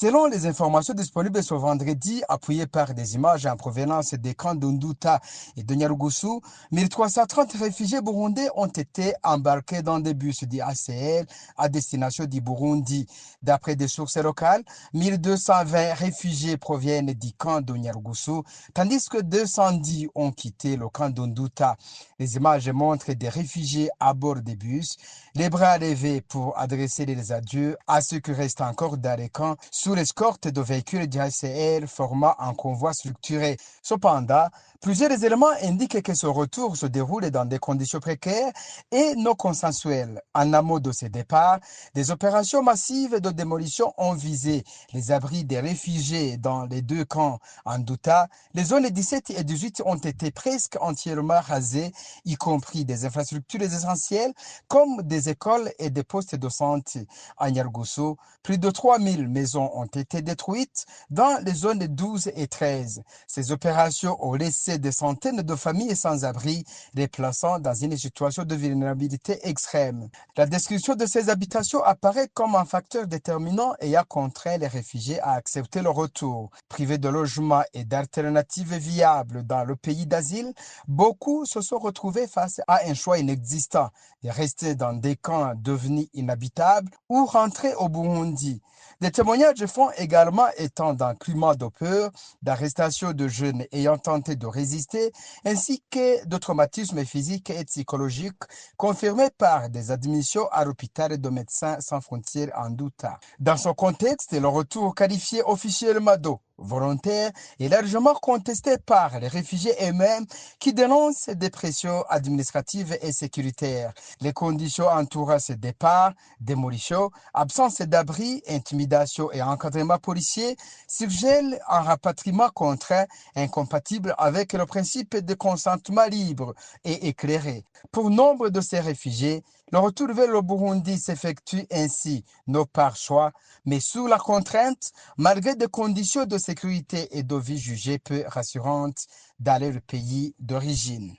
Selon les informations disponibles ce vendredi, appuyées par des images en provenance des camps d'Unduta et de Nyarugusu, 1330 réfugiés burundais ont été embarqués dans des bus du ACL à destination du Burundi. D'après des sources locales, 1220 réfugiés proviennent du camp de Nyarugusu, tandis que 210 ont quitté le camp d'Unduta. Les images montrent des réfugiés à bord des bus, les bras levés pour adresser les adieux à ceux qui restent encore dans les camps sous l'escorte de véhicules du HCR formant un convoi structuré. Cependant, plusieurs éléments indiquent que ce retour se déroule dans des conditions précaires et non consensuelles. En amont de ce départ, des opérations massives de démolition ont visé les abris des réfugiés dans les deux camps. En Douta, les zones 17 et 18 ont été presque entièrement rasées, y compris des infrastructures essentielles comme des écoles et des postes de santé. À Nyargusu, plus de 3000 maisons ont été détruites dans les zones 12 et 13. Ces opérations ont laissé des centaines de familles sans abri, les plaçant dans une situation de vulnérabilité extrême. La description de ces habitations apparaît comme un facteur déterminant et a contraint les réfugiés à accepter le retour. Privés de logement et d'alternatives viables dans le pays d'asile, beaucoup se sont retrouvés face à un choix inexistant de rester dans des camps devenus inhabitables ou rentrer au Burundi. Des témoignages font également étant d'un climat de peur, d'arrestation de jeunes ayant tenté de résister, ainsi que de traumatismes physiques et psychologiques confirmés par des admissions à l'hôpital de Médecins sans frontières en Douta. Dans ce contexte, le retour qualifié officiellement de volontaire est largement contesté par les réfugiés eux-mêmes qui dénoncent des pressions administratives et sécuritaires. Les conditions entourant ce départ, démolition, absence d'abri, intimidation et encadrement policier suggèrent un rapatriement contraint incompatible avec le principe de consentement libre et éclairé. Pour nombre de ces réfugiés, le retour vers le Burundi s'effectue ainsi, non par choix, mais sous la contrainte, malgré des conditions de sécurité et de vie jugées peu rassurantes dans leur pays d'origine.